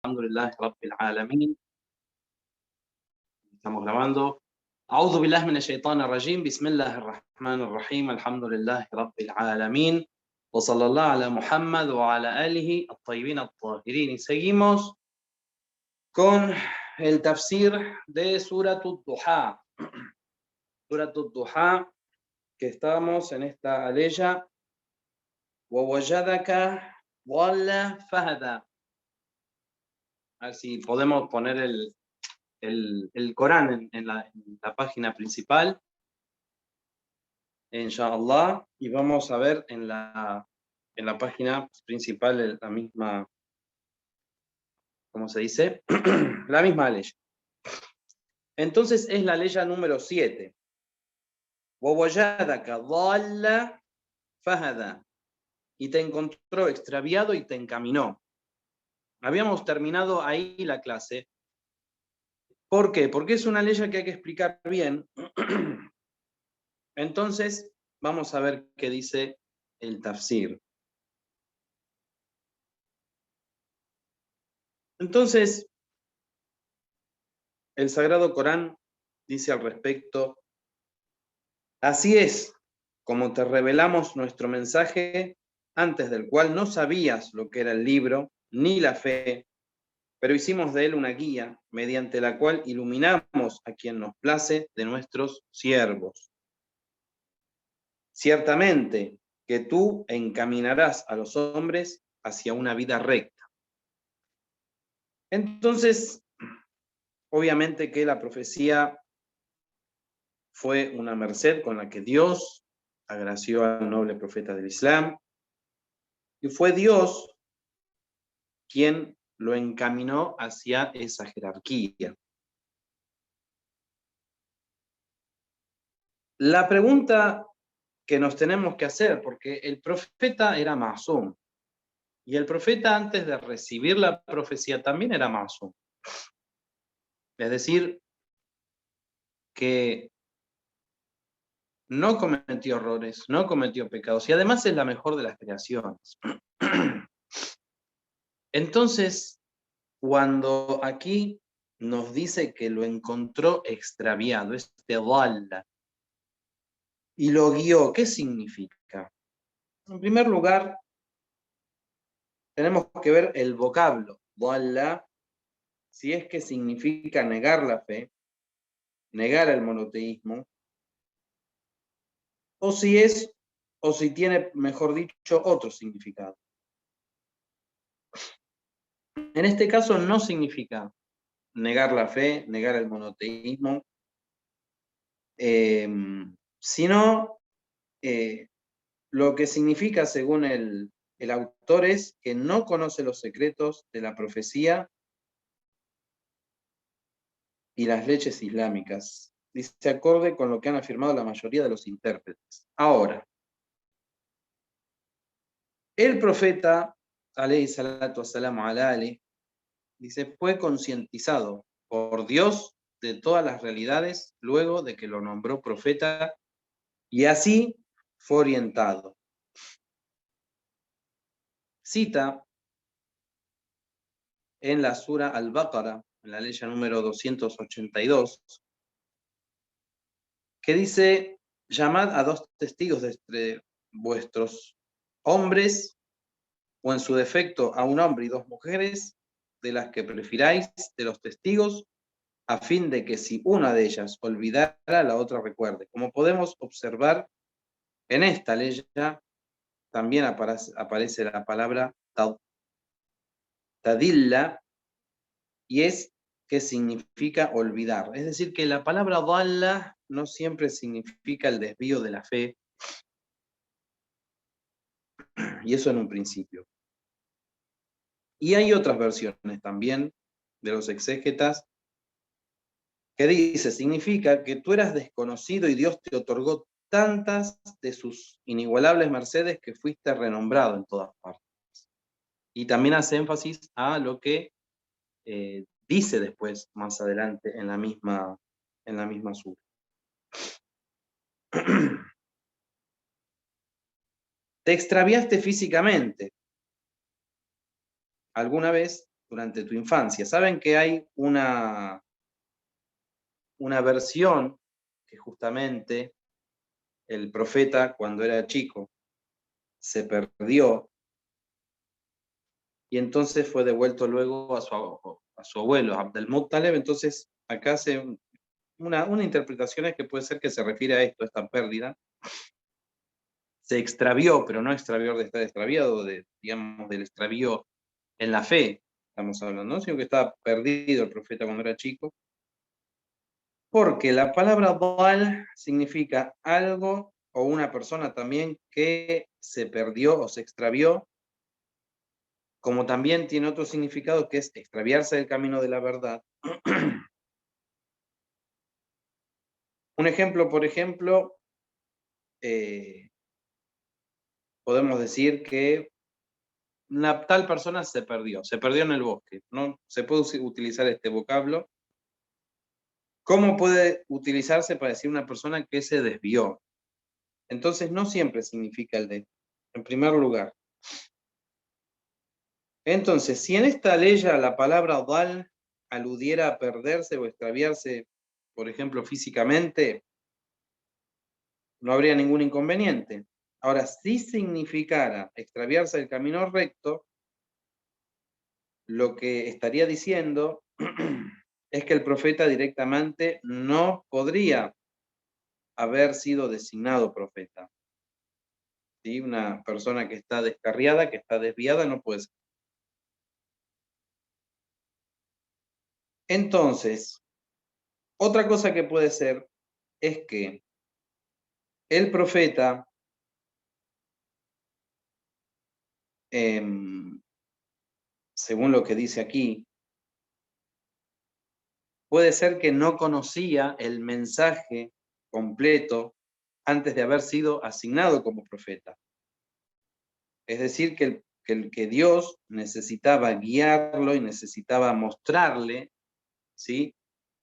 Alhamdulillah Rabbil Alamin. Estamos grabando. أعوذ بالله من الشيطان الرجيم. بسم الله الرحمن الرحيم. الحمد لله رب العالمين. وصلى الله على محمد وعلى آله الطيبين الطاهرين. Y seguimos con el tafsir de Surat al-Duha. Surat al-Duha, que estamos en esta aleya. وَوَجَدَكَ ضَلَّ فَهَدَى. A ver si podemos poner el Corán en la página principal, inshallah, y vamos a ver en la página principal la misma, ¿cómo se dice? La misma ley. Entonces es la ley número 7. وَوَجَدَكَ ضَلَّ فَهَدَى. Y te encontró extraviado y te encaminó. Habíamos terminado ahí la clase. ¿Por qué? Porque es una ley que hay que explicar bien. Entonces, vamos a ver qué dice el tafsir. Entonces, el Sagrado Corán dice al respecto: así es como te revelamos nuestro mensaje, antes del cual no sabías lo que era el libro ni la fe, pero hicimos de él una guía mediante la cual iluminamos a quien nos place de nuestros siervos. Ciertamente que tú encaminarás a los hombres hacia una vida recta. Entonces, obviamente que la profecía fue una merced con la que Dios agració al noble profeta del Islam, y fue Dios quien lo encaminó hacia esa jerarquía. La pregunta que nos tenemos que hacer, porque el profeta era masum, y el profeta antes de recibir la profecía también era masum. Es decir, que no cometió errores, no cometió pecados, y además es la mejor de las creaciones. Entonces, cuando aquí nos dice que lo encontró extraviado, este dhalla, y lo guió, ¿qué significa? En primer lugar, tenemos que ver el vocablo, dhalla, si es que significa negar la fe, negar el monoteísmo, o si tiene, mejor dicho, otro significado. En este caso no significa negar la fe, negar el monoteísmo, sino lo que significa, según el autor, es que no conoce los secretos de la profecía y las leyes islámicas. Dice acorde con lo que han afirmado la mayoría de los intérpretes. Ahora, el profeta, alayhi salatu wassalamu ala ali, dice, fue concientizado por Dios de todas las realidades luego de que lo nombró profeta, y así fue orientado. Cita en la Sura Al-Baqarah, en la ley número 282, que dice: llamad a 2 testigos de entre vuestros hombres, o en su defecto a un hombre y 2 mujeres, de las que prefiráis de los testigos, a fin de que si una de ellas olvidara, la otra recuerde. Como podemos observar, en esta ley también aparece la palabra tadilla, y es que significa olvidar. Es decir, que la palabra dhalla no siempre significa el desvío de la fe, y eso en un principio. Y hay otras versiones también de los exégetas que dice, significa que tú eras desconocido y Dios te otorgó tantas de sus inigualables mercedes que fuiste renombrado en todas partes. Y también hace énfasis a lo que dice después, más adelante, en la misma sura. Te extraviaste físicamente alguna vez durante tu infancia. Saben que hay una versión que justamente el profeta cuando era chico se perdió y entonces fue devuelto luego a su abuelo, Abdel Muttalib. Entonces acá hace una interpretación es que puede ser que se refiere a esto, a esta pérdida. Se extravió, pero no extravió de estar extraviado, digamos, del extravío en la fe, estamos hablando, ¿no? Sino que estaba perdido el profeta cuando era chico. Porque la palabra dal significa algo o una persona también que se perdió o se extravió, como también tiene otro significado que es extraviarse del camino de la verdad. Un ejemplo, por ejemplo, podemos decir que una tal persona se perdió en el bosque. No se puede utilizar este vocablo. ¿Cómo puede utilizarse para decir una persona que se desvió? Entonces no siempre significa el de, en primer lugar. Entonces, si en esta ley la palabra dal aludiera a perderse o extraviarse, por ejemplo, físicamente, no habría ningún inconveniente. Ahora, si significara extraviarse del camino recto, lo que estaría diciendo es que el profeta directamente no podría haber sido designado profeta. ¿Sí? Una persona que está descarriada, que está desviada, no puede ser. Entonces, otra cosa que puede ser es que el profeta, según lo que dice aquí, puede ser que no conocía el mensaje completo antes de haber sido asignado como profeta. Es decir, que Dios necesitaba guiarlo y necesitaba mostrarle, ¿sí?,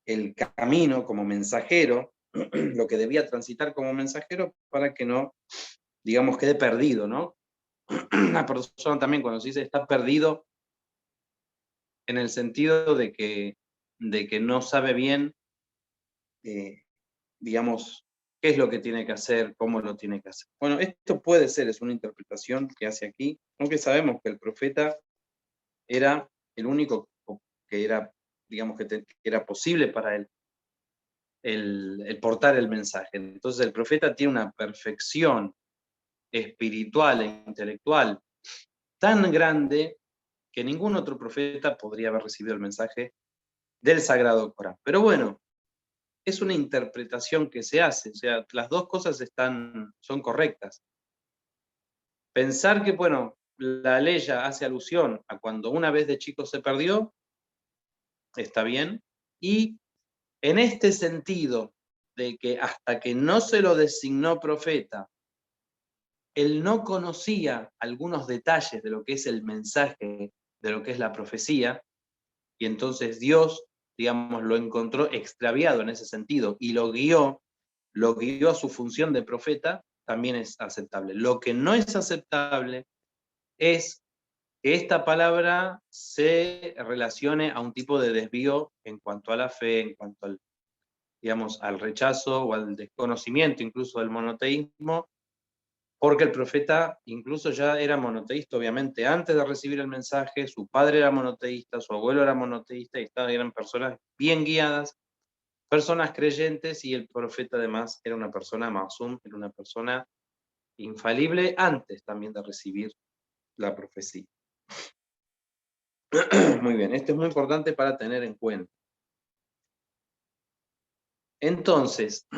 el camino como mensajero, lo que debía transitar como mensajero para que no, digamos, quede perdido, ¿no? Una persona también cuando se dice está perdido en el sentido de que no sabe bien, digamos, qué es lo que tiene que hacer, cómo lo tiene que hacer. Bueno, esto puede ser, es una interpretación que hace aquí, aunque sabemos que el profeta era el único que era, digamos, que era posible para él el portar el mensaje. Entonces el profeta tiene una perfección espiritual e intelectual tan grande que ningún otro profeta podría haber recibido el mensaje del Sagrado Corán. Pero bueno, es una interpretación que se hace, o sea, las dos cosas son correctas. Pensar que, bueno, la ley ya hace alusión a cuando una vez de chico se perdió, está bien, y en este sentido de que hasta que no se lo designó profeta, él no conocía algunos detalles de lo que es el mensaje, de lo que es la profecía, y entonces Dios, digamos, lo encontró extraviado en ese sentido y lo guió a su función de profeta, también es aceptable. Lo que no es aceptable es que esta palabra se relacione a un tipo de desvío en cuanto a la fe, en cuanto al, digamos, al rechazo o al desconocimiento incluso del monoteísmo, porque el profeta incluso ya era monoteísta, obviamente, antes de recibir el mensaje, su padre era monoteísta, su abuelo era monoteísta, y eran personas bien guiadas, personas creyentes, y el profeta además era una persona masum, era una persona infalible antes también de recibir la profecía. Muy bien, esto es muy importante para tener en cuenta. Entonces,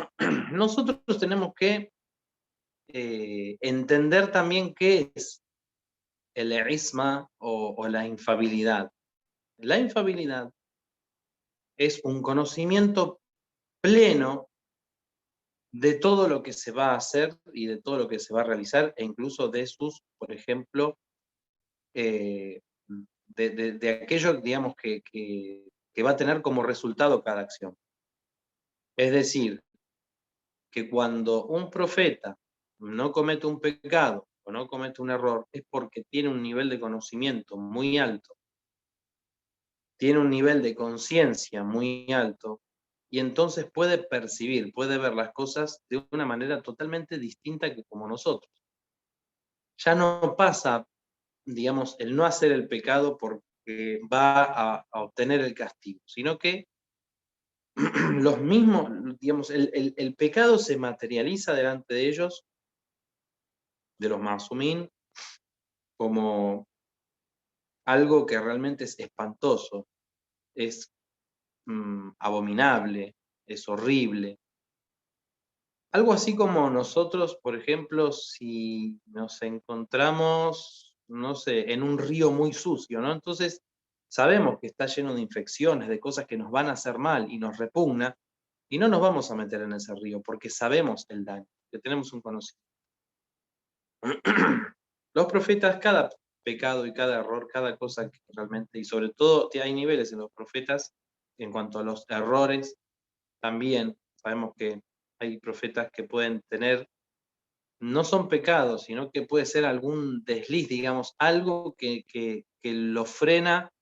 nosotros tenemos que entender también qué es el isma o la infabilidad. La infabilidad es un conocimiento pleno de todo lo que se va a hacer y de todo lo que se va a realizar, e incluso de sus, por ejemplo, de aquello, digamos, que va a tener como resultado cada acción. Es decir, que cuando un profeta no comete un pecado o no comete un error, es porque tiene un nivel de conocimiento muy alto tiene un nivel de conciencia muy alto y entonces puede percibir, puede ver las cosas de una manera totalmente distinta que como nosotros. Ya no pasa, digamos, el no hacer el pecado porque va a obtener el castigo, sino que los mismos, digamos, el pecado se materializa delante de ellos, de los masumín, como algo que realmente es espantoso, es abominable, es horrible. Algo así como nosotros, por ejemplo, si nos encontramos, no sé, en un río muy sucio, ¿no? Entonces sabemos que está lleno de infecciones, de cosas que nos van a hacer mal y nos repugna, y no nos vamos a meter en ese río porque sabemos el daño, que tenemos un conocimiento. Los profetas, cada pecado y cada error, cada cosa que realmente, y sobre todo hay niveles en los profetas en cuanto a los errores, también sabemos que hay profetas que pueden tener, no son pecados, sino que puede ser algún desliz, digamos, algo que lo frena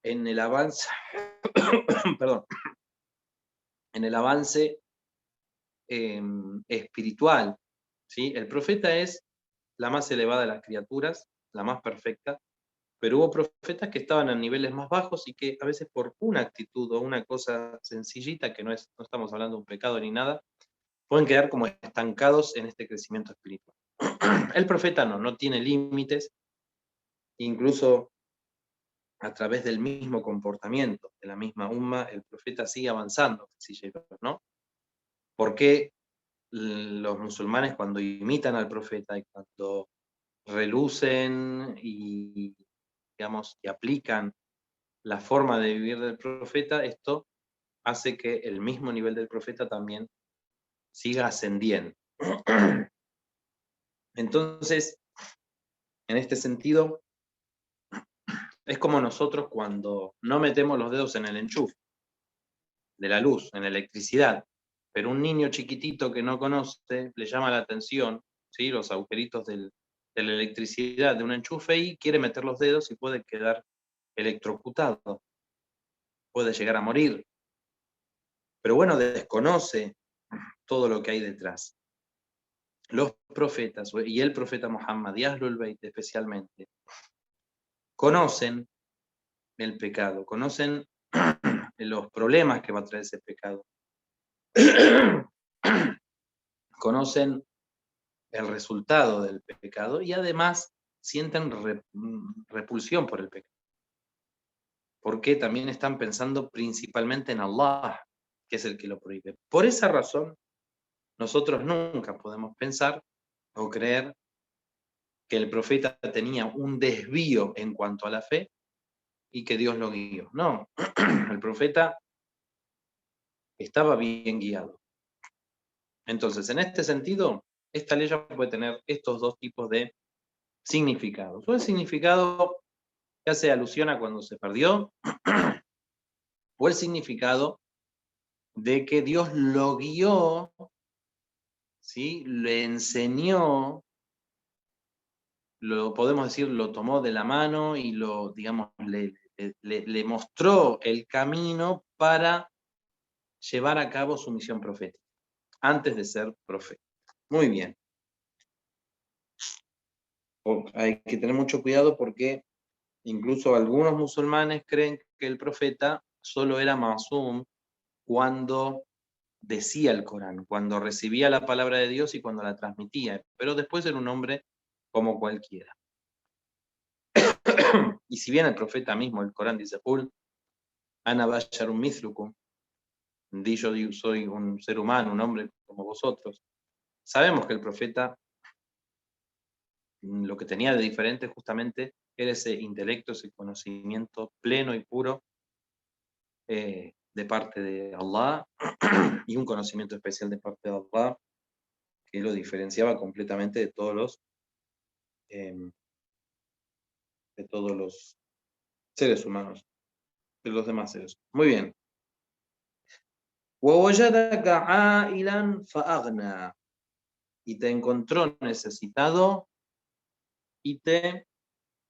en el avance, perdón, en el avance espiritual. ¿Sí? El profeta es la más elevada de las criaturas, la más perfecta, pero hubo profetas que estaban a niveles más bajos y que a veces por una actitud o una cosa sencillita, que no estamos hablando de un pecado ni nada, pueden quedar como estancados en este crecimiento espiritual. El profeta no tiene límites, incluso a través del mismo comportamiento, de la misma umma, el profeta sigue avanzando, ¿no? ¿Por qué los musulmanes cuando imitan al profeta y cuando relucen y, digamos, y aplican la forma de vivir del profeta, esto hace que el mismo nivel del profeta también siga ascendiendo? Entonces, en este sentido, es como nosotros cuando no metemos los dedos en el enchufe de la luz, en la electricidad, pero un niño chiquitito que no conoce le llama la atención, ¿sí? Los agujeritos de la electricidad de un enchufe y quiere meter los dedos y puede quedar electrocutado, puede llegar a morir, pero bueno, desconoce todo lo que hay detrás. Los profetas, y el profeta Muhammad y Ahlul Bayt especialmente, conocen el pecado, conocen los problemas que va a traer ese pecado, conocen el resultado del pecado y además sienten repulsión por el pecado, porque también están pensando principalmente en Allah, que es el que lo prohíbe. Por esa razón, nosotros nunca podemos pensar o creer que el profeta tenía un desvío en cuanto a la fe y que Dios lo guió. No, el profeta estaba bien guiado. Entonces, en este sentido, esta ley ya puede tener estos dos tipos de significados. O el significado que hace alusión a cuando se perdió, o el significado de que Dios lo guió, ¿sí? Le enseñó, lo podemos decir, lo tomó de la mano y lo, digamos, le mostró el camino para llevar a cabo su misión profética, antes de ser profeta. Muy bien. Hay que tener mucho cuidado porque incluso algunos musulmanes creen que el profeta solo era masum cuando decía el Corán, cuando recibía la palabra de Dios y cuando la transmitía, pero después era un hombre como cualquiera. Y si bien el profeta mismo, el Corán dice, Qul, ana basharun mithlukum, yo soy un ser humano, un hombre como vosotros, sabemos que el profeta lo que tenía de diferente justamente era ese intelecto, ese conocimiento pleno y puro de parte de Allah y un conocimiento especial de parte de Allah que lo diferenciaba completamente eh, de todos los seres humanos, de los demás seres. Muy bien. وَوَجَدَكَ عَائِلًا فَأَغْنَى, y te encontró necesitado y te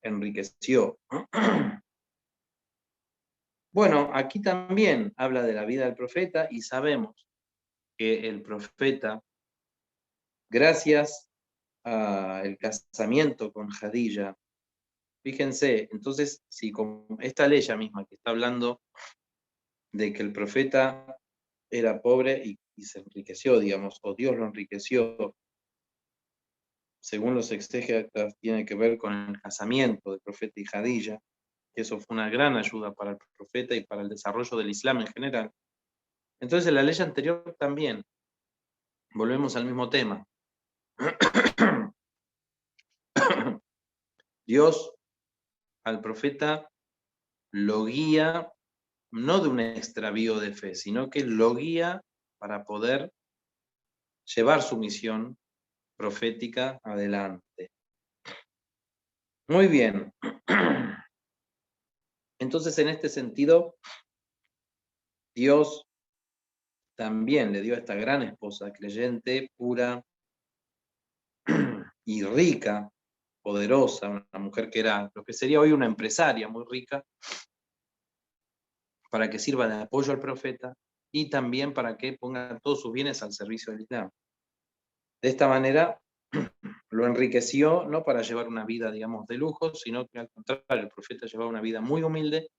enriqueció. Bueno, aquí también habla de la vida del profeta y sabemos que el profeta, gracias al casamiento con Jadilla, fíjense, entonces, si con esta ley ya misma que está hablando de que el profeta era pobre y se enriqueció, digamos, o Dios lo enriqueció, según los exégetas, tiene que ver con el casamiento del profeta y Jadilla, que eso fue una gran ayuda para el profeta y para el desarrollo del Islam en general. Entonces, en la ley anterior también, volvemos al mismo tema. Dios al profeta lo guía, no de un extravío de fe, sino que lo guía para poder llevar su misión profética adelante. Muy bien. Entonces, en este sentido, Dios también le dio a esta gran esposa creyente, pura y rica, poderosa, una mujer que era lo que sería hoy una empresaria muy rica, para que sirva de apoyo al profeta y también para que ponga todos sus bienes al servicio del Islam. De esta manera lo enriqueció no para llevar una vida, digamos, de lujo, sino que al contrario, el profeta llevaba una vida muy humilde,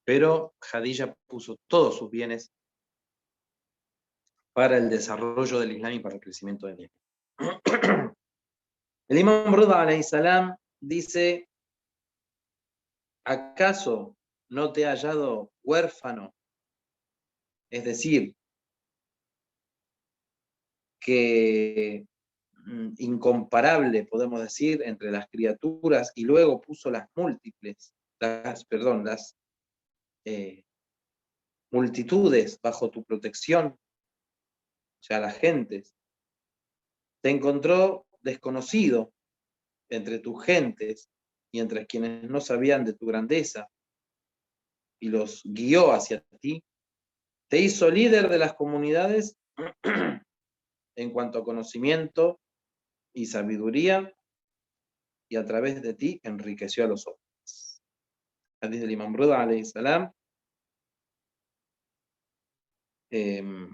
pero Jadilla puso todos sus bienes para el desarrollo del Islam y para el crecimiento del Islam. El Imam Rida alayhi salam dice: ¿acaso no te ha hallado huérfano? Es decir, que incomparable, podemos decir, entre las criaturas, y luego puso las multitudes bajo tu protección, o sea, las gentes. Te encontró desconocido entre tus gentes y entre quienes no sabían de tu grandeza, y los guió hacia ti. Te hizo líder de las comunidades en cuanto a conocimiento y sabiduría, y a través de ti enriqueció a los hombres. Hadith del Imam Rida alayhi salam, que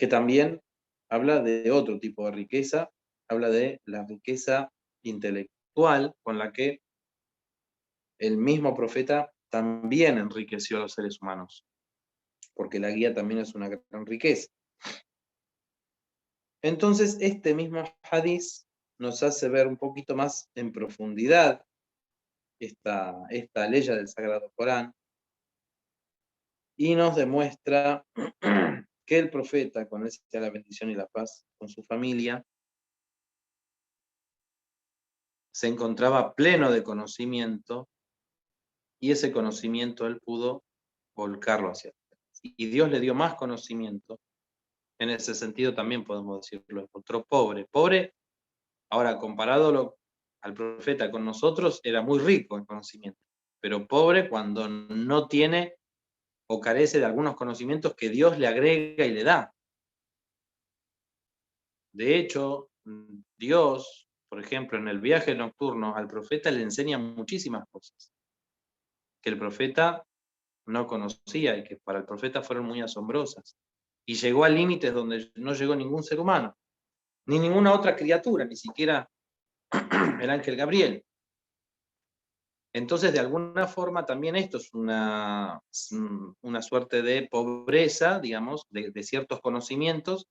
también habla de otro tipo de riqueza, habla de la riqueza intelectual con la que el mismo profeta también enriqueció a los seres humanos, porque la guía también es una gran riqueza. Entonces, este mismo hadith nos hace ver un poquito más en profundidad esta ley del Sagrado Corán y nos demuestra que el profeta, con él sea la bendición y la paz, con su familia, se encontraba pleno de conocimiento, y ese conocimiento él pudo volcarlo hacia atrás. Y Dios le dio más conocimiento. En ese sentido también podemos decirlo, lo encontró pobre. Pobre, ahora comparado al profeta con nosotros, era muy rico en conocimiento, pero pobre cuando no tiene o carece de algunos conocimientos que Dios le agrega y le da. De hecho, Dios, por ejemplo, en el viaje nocturno, al profeta le enseña muchísimas cosas que el profeta no conocía y que para el profeta fueron muy asombrosas. Y llegó a límites donde no llegó ningún ser humano, ni ninguna otra criatura, ni siquiera el ángel Gabriel. Entonces, de alguna forma, también esto es una suerte de pobreza, digamos, de ciertos conocimientos,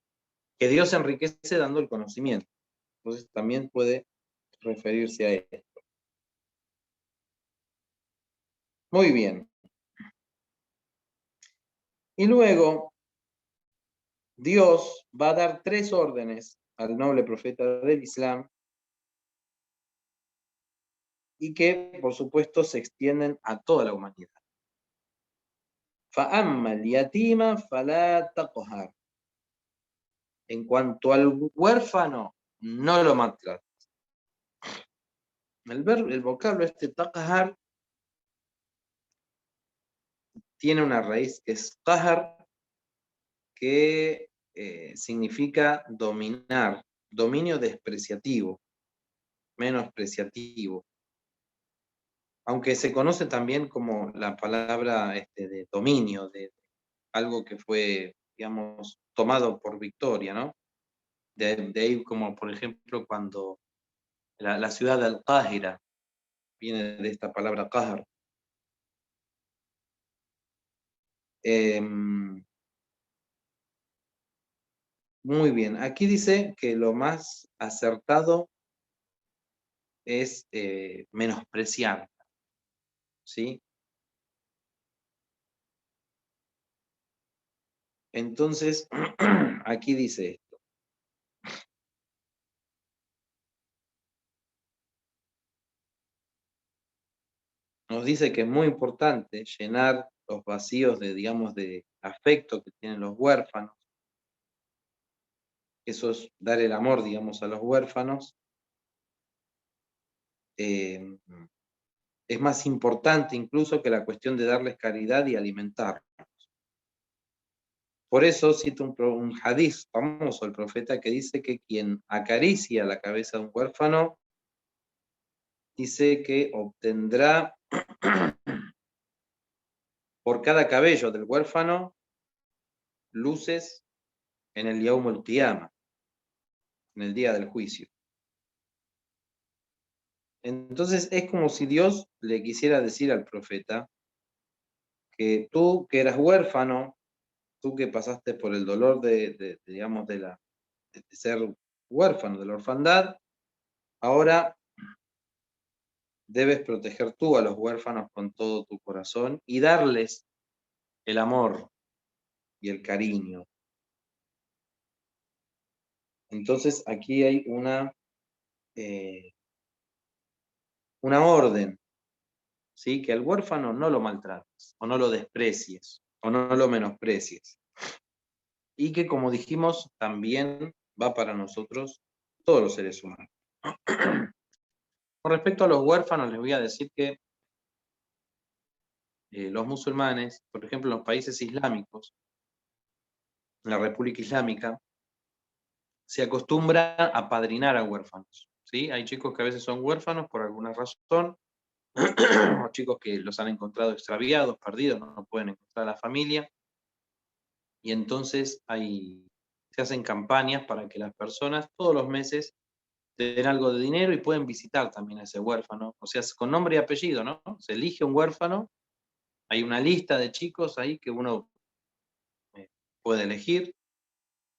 que Dios enriquece dando el conocimiento. Entonces, también puede referirse a esto. Muy bien. Y luego, Dios va a dar 3 órdenes al noble profeta del Islam, y que, por supuesto, se extienden a toda la humanidad. فَأَمَّا الْيَتِيمَ فَلَا تَقْهَرْ. En cuanto al huérfano, no lo maltrates. El vocablo taqhar tiene una raíz que es qahar, que significa dominar, dominio despreciativo, menospreciativo. aunque se conoce también como la palabra de dominio, de algo que fue, digamos, tomado por victoria, ¿no? De ahí como, por ejemplo, cuando la ciudad de Al-Qahira viene de esta palabra Qahr. Muy bien, aquí dice que lo más acertado es menospreciar, ¿sí? Entonces, aquí dice esto. Nos dice que es muy importante llenar los vacíos de, digamos, de afecto que tienen los huérfanos. Eso es dar el amor, digamos, a los huérfanos. Es más importante incluso que la cuestión de darles caridad y alimentarlos. Por eso cito un hadith famoso, el profeta, que dice que quien acaricia la cabeza de un huérfano, dice que obtendrá por cada cabello del huérfano luces en el Yaumul Qiyamah, en el día del juicio. Entonces es como si Dios le quisiera decir al profeta que tú que eras huérfano, tú que pasaste por el dolor digamos, de ser huérfano, de la orfandad, ahora debes proteger tú a los huérfanos con todo tu corazón y darles el amor y el cariño. Entonces aquí hay una orden, ¿sí? Que al huérfano no lo maltrates, o no lo desprecies, o no lo menosprecies. Y que, como dijimos, también va para nosotros, todos los seres humanos. Con respecto a los huérfanos, les voy a decir que los musulmanes, por ejemplo, en los países islámicos, en la República Islámica, se acostumbra a padrinar a huérfanos, ¿sí? Hay chicos que a veces son huérfanos por alguna razón, o chicos que los han encontrado extraviados, perdidos, no pueden encontrar a la familia, y entonces se hacen campañas para que las personas todos los meses den algo de dinero y pueden visitar también a ese huérfano, o sea, con nombre y apellido, ¿no? Se elige un huérfano, hay una lista de chicos ahí que uno puede elegir,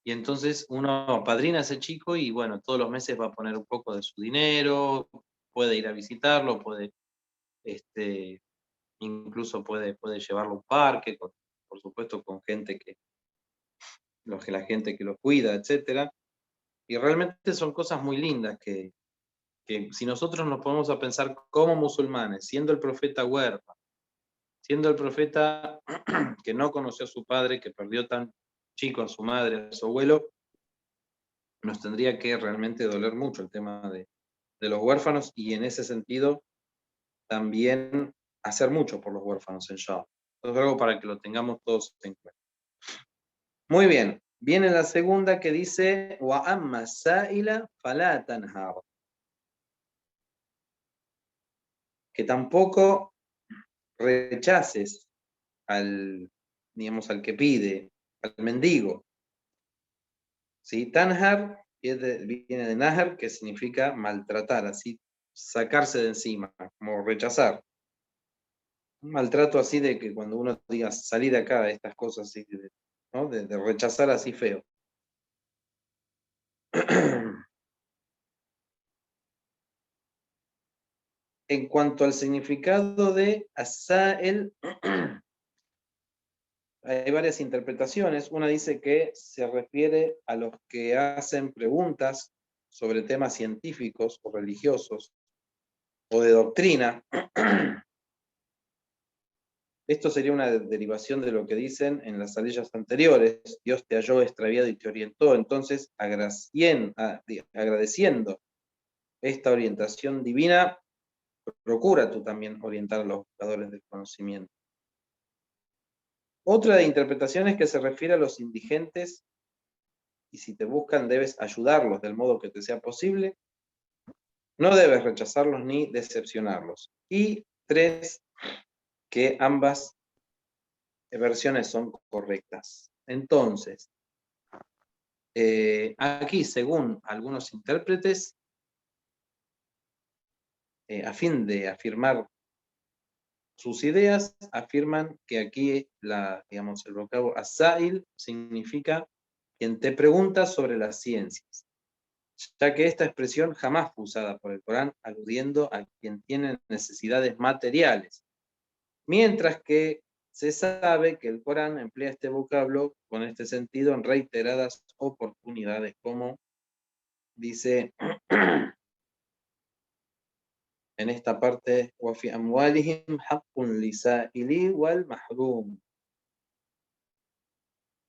y entonces uno apadrina a ese chico y bueno, todos los meses va a poner un poco de su dinero, puede ir a visitarlo, puede, incluso puede llevarlo a un parque, por supuesto con gente la gente que lo cuida, etcétera. Y realmente son cosas muy lindas que si nosotros nos ponemos a pensar como musulmanes, siendo el profeta huérfano, siendo el profeta que no conoció a su padre, que perdió tan chico a su madre, a su abuelo, nos tendría que realmente doler mucho el tema de los huérfanos y en ese sentido también hacer mucho por los huérfanos en Shah. Eso es algo para que lo tengamos todos en cuenta. Muy bien, viene la segunda que dice وَأَمَّا السَّائِلَ فَلَا تَنْهَرْ, que tampoco rechaces digamos, al que pide, al mendigo. ¿Sí? Tanhar viene de Nahar, que significa maltratar, así, sacarse de encima, como rechazar. Un maltrato así de que cuando uno diga salir de acá, estas cosas así, ¿no? de rechazar así feo. En cuanto al significado de Asa'el, hay varias interpretaciones. Una dice que se refiere a los que hacen preguntas sobre temas científicos o religiosos o de doctrina. Esto sería una derivación de lo que dicen en las aleyas anteriores. Dios te halló extraviado y te orientó. Entonces, agradeciendo esta orientación divina, procura tú también orientar a los buscadores del conocimiento. Otra de interpretaciones que se refiere a los indigentes, y si te buscan debes ayudarlos del modo que te sea posible, no debes rechazarlos ni decepcionarlos. Y 3, que ambas versiones son correctas. Entonces, aquí, según algunos intérpretes, a fin de afirmar sus ideas, afirman que aquí digamos, el vocablo asail significa quien te pregunta sobre las ciencias, ya que esta expresión jamás fue usada por el Corán aludiendo a quien tiene necesidades materiales, mientras que se sabe que el Corán emplea este vocablo con este sentido en reiteradas oportunidades, como dice en esta parte, وَفِي أَمْوَالِهِمْ حَقٌّ لِلسَّائِلِ وَالْمَحْرُومِ,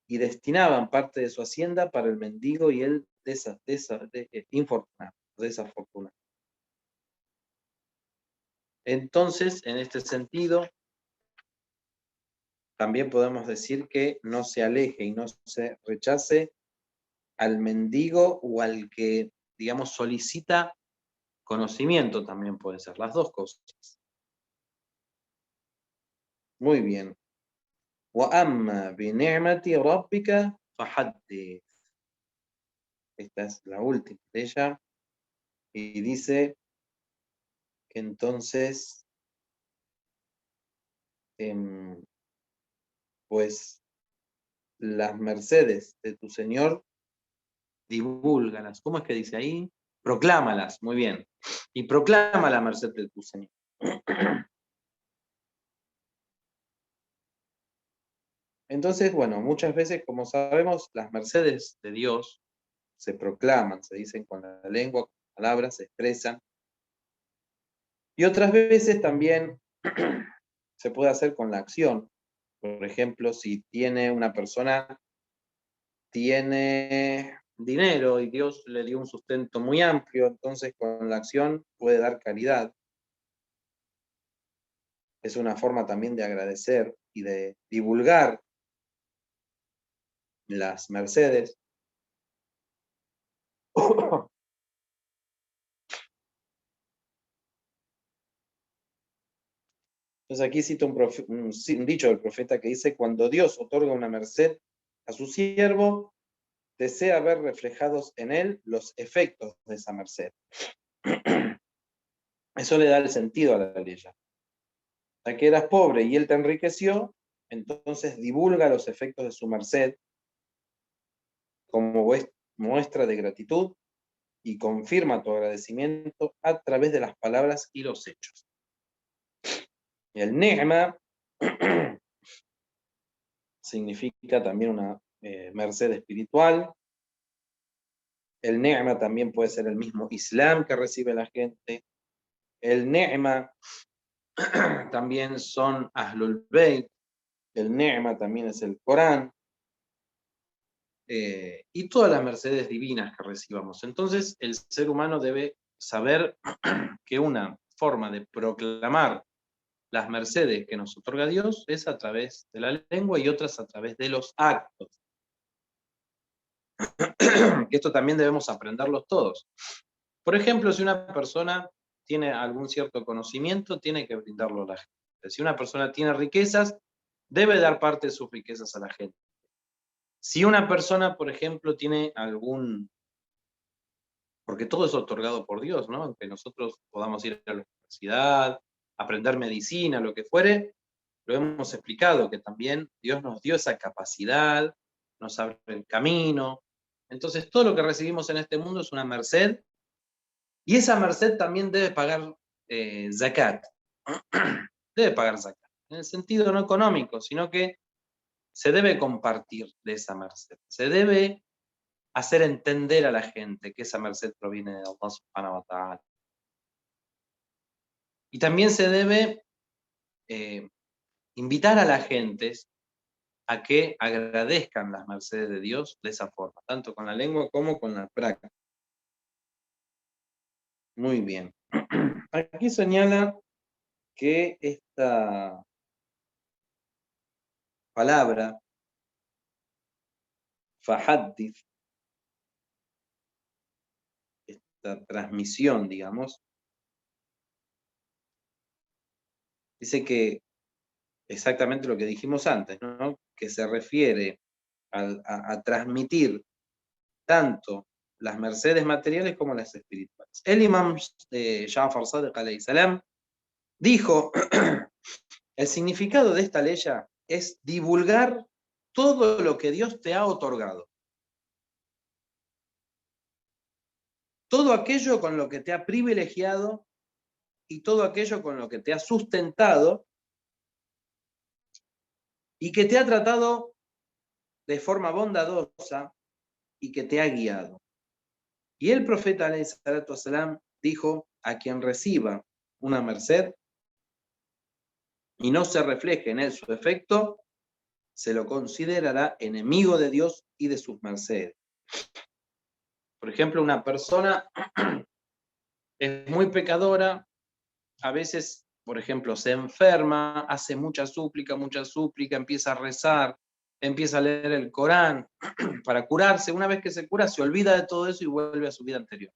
y destinaban parte de su hacienda para el mendigo y el infortunado, desafortunado. Entonces, en este sentido, también podemos decir que no se aleje y no se rechace al mendigo o al que, digamos, solicita conocimiento, también puede ser, las dos cosas. Muy bien. وَأَمَّا بِنِعْمَةِ رَبِّكَ فَحَدِّثْ. Esta es la última de ella. Y dice que entonces, pues, las mercedes de tu Señor, divúlgalas. ¿Cómo es que dice ahí? Proclámalas, muy bien. Y proclama la merced de tu Señor. Entonces, bueno, muchas veces, como sabemos, las mercedes de Dios se proclaman, se dicen con la lengua, con palabras, se expresan. Y otras veces también se puede hacer con la acción. Por ejemplo, si una persona tiene dinero y Dios le dio un sustento muy amplio, entonces con la acción puede dar caridad. Es una forma también de agradecer y de divulgar las mercedes. Entonces aquí cito un dicho del profeta que dice: cuando Dios otorga una merced a su siervo, desea ver reflejados en él los efectos de esa merced. Eso le da el sentido a la ley. Ya que eras pobre y él te enriqueció, entonces divulga los efectos de su merced como muestra de gratitud y confirma tu agradecimiento a través de las palabras y los hechos. El ni'ma significa también una merced espiritual. El ni'ma también puede ser el mismo Islam que recibe la gente. El ni'ma también son Ahlul Bayt. El ni'ma también es el Corán. Y todas las mercedes divinas que recibamos. Entonces, el ser humano debe saber que una forma de proclamar las mercedes que nos otorga Dios es a través de la lengua y otras a través de los actos. Que esto también debemos aprenderlos todos. Por ejemplo, si una persona tiene algún cierto conocimiento, tiene que brindarlo a la gente. Si una persona tiene riquezas, debe dar parte de sus riquezas a la gente. Si una persona, por ejemplo, tiene porque todo es otorgado por Dios, ¿no? Aunque nosotros podamos ir a la universidad, aprender medicina, lo que fuere, lo hemos explicado, que también Dios nos dio esa capacidad, nos abre el camino. Entonces, todo lo que recibimos en este mundo es una merced, y esa merced también debe pagar zakat. Debe pagar zakat, en el sentido no económico, sino que se debe compartir de esa merced. Se debe hacer entender a la gente que esa merced proviene de Allah subhanahu wa ta'ala. Y también se debe invitar a la gente a que agradezcan las mercedes de Dios de esa forma, tanto con la lengua como con la práctica. Muy bien. Aquí señala que esta palabra, fahaddith, esta transmisión, digamos, Dice que exactamente lo que dijimos antes, ¿no? Que se refiere a transmitir tanto las mercedes materiales como las espirituales. El imam Ja'far Sadiq alayhi salam dijo, el significado de esta ley es divulgar todo lo que Dios te ha otorgado. Todo aquello con lo que te ha privilegiado y todo aquello con lo que te ha sustentado y que te ha tratado de forma bondadosa y que te ha guiado. Y el profeta alayhi salatu wasalam dijo, a quien reciba una merced y no se refleje en él su efecto, se lo considerará enemigo de Dios y de sus mercedes. Por ejemplo, una persona es muy pecadora, a veces, por ejemplo, se enferma, hace mucha súplica, empieza a rezar, empieza a leer el Corán para curarse. Una vez que se cura, se olvida de todo eso y vuelve a su vida anterior.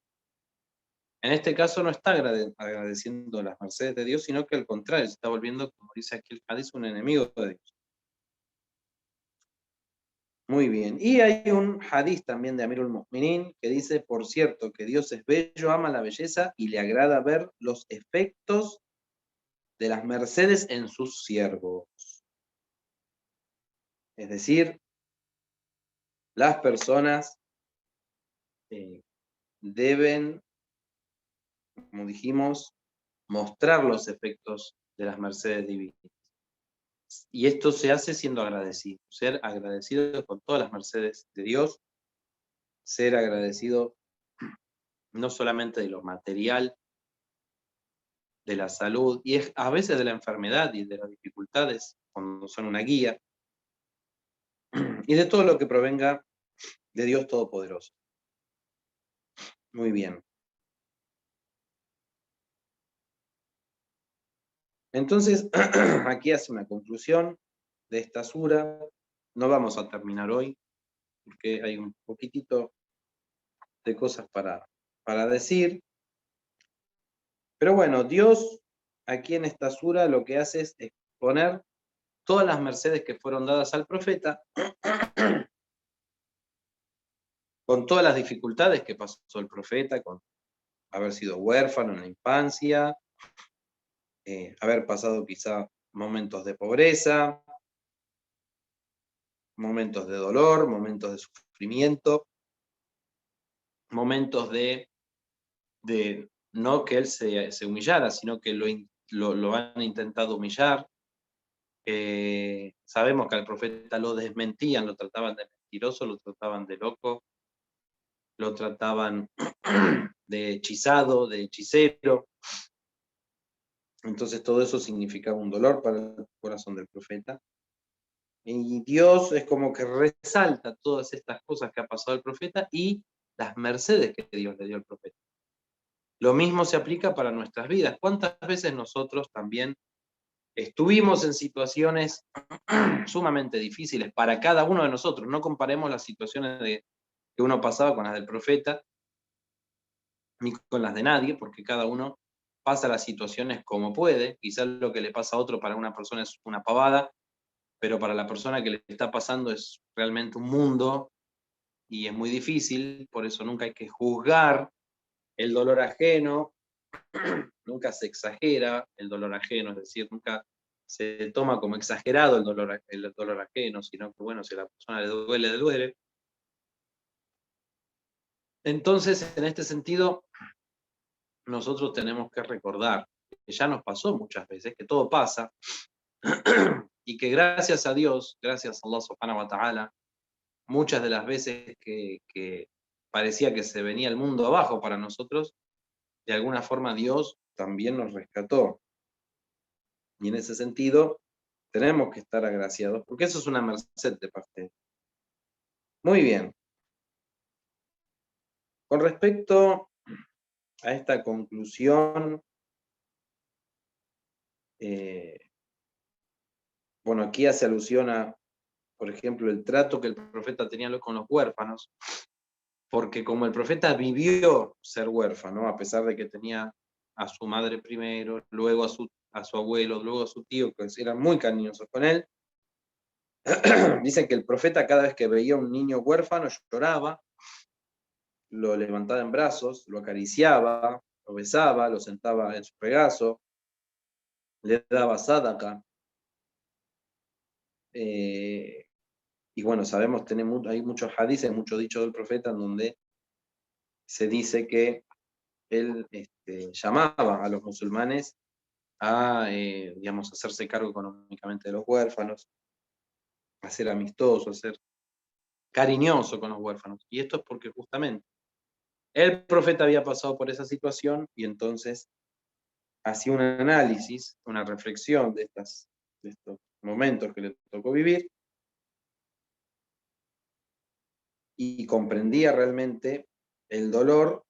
En este caso no está agradeciendo las mercedes de Dios, sino que al contrario, se está volviendo, como dice aquí el hadith, un enemigo de Dios. Muy bien. Y hay un hadith también de Amirul Mu'minin que dice, por cierto, que Dios es bello, ama la belleza y le agrada ver los efectos de las mercedes en sus siervos. Es decir, las personas deben, como dijimos, mostrar los efectos de las mercedes divinas. Y esto se hace siendo agradecido, ser agradecido con todas las mercedes de Dios, ser agradecido no solamente de lo material, de la salud, y es a veces de la enfermedad y de las dificultades, cuando son una guía, y de todo lo que provenga de Dios Todopoderoso. Muy bien. Entonces, aquí hace una conclusión de esta sura. No vamos a terminar hoy, porque hay un poquitito de cosas para decir. Pero bueno, Dios aquí en esta sura lo que hace es exponer todas las mercedes que fueron dadas al profeta, con todas las dificultades que pasó el profeta, con haber sido huérfano en la infancia, haber pasado quizá momentos de pobreza, momentos de dolor, momentos de sufrimiento, momentos de no que él se humillara, sino que lo han intentado humillar. Sabemos que al profeta lo desmentían, lo trataban de mentiroso, lo trataban de loco, lo trataban de hechizado, de hechicero. Entonces todo eso significaba un dolor para el corazón del profeta. Y Dios es como que resalta todas estas cosas que ha pasado el profeta y las mercedes que Dios le dio al profeta. Lo mismo se aplica para nuestras vidas. ¿Cuántas veces nosotros también estuvimos en situaciones sumamente difíciles para cada uno de nosotros? No comparemos las situaciones que uno pasaba con las del profeta, ni con las de nadie, porque cada uno pasa las situaciones como puede. Quizás lo que le pasa a otro para una persona es una pavada, pero para la persona que le está pasando es realmente un mundo y es muy difícil. Por eso nunca hay que juzgar el dolor ajeno, nunca se exagera el dolor ajeno, es decir, nunca se toma como exagerado el dolor ajeno, sino que bueno, si a la persona le duele, le duele. Entonces, en este sentido, nosotros tenemos que recordar que ya nos pasó muchas veces, que todo pasa, y que gracias a Dios, gracias a Allah subhanahu wa ta'ala, muchas de las veces que parecía que se venía el mundo abajo para nosotros, de alguna forma Dios también nos rescató. Y en ese sentido, tenemos que estar agraciados, porque eso es una merced de parte. Muy bien. Con respecto a esta conclusión, bueno, aquí hace alusión a, por ejemplo, el trato que el profeta tenía con los huérfanos, porque como el profeta vivió ser huérfano, a pesar de que tenía a su madre primero, luego a su a su abuelo, luego a su tío, que eran muy cariñosos con él. Dicen que el profeta cada vez que veía a un niño huérfano lloraba, lo levantaba en brazos, lo acariciaba, lo besaba, lo sentaba en su regazo, le daba sadaqa. Y bueno, sabemos, hay muchos hadices, muchos dichos del profeta en donde se dice que él llamaba a los musulmanes a, digamos, hacerse cargo económicamente de los huérfanos, a ser amistoso, a ser cariñoso con los huérfanos. Y esto es porque justamente el profeta había pasado por esa situación y entonces hacía un análisis, una reflexión de estos momentos que le tocó vivir y comprendía realmente el dolor,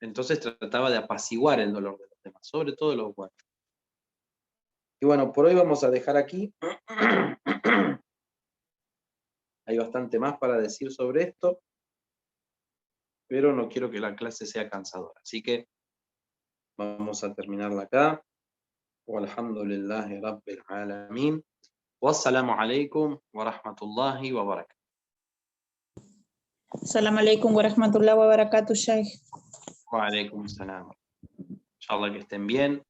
entonces trataba de apaciguar el dolor de los demás, sobre todo de los huérfanos. Y bueno, por hoy vamos a dejar aquí. Hay bastante más para decir sobre esto, pero no quiero que la clase sea cansadora. Así que vamos a terminarla acá. Walhamdulillahi Rabbil Alamin. Wassalamu alaikum wa rahmatullahi wa barakatuh. Assalamu alaikum wa rahmatullahi wa barakatuh, Shaykh. Wa alaikum salam. Inshallah que estén bien.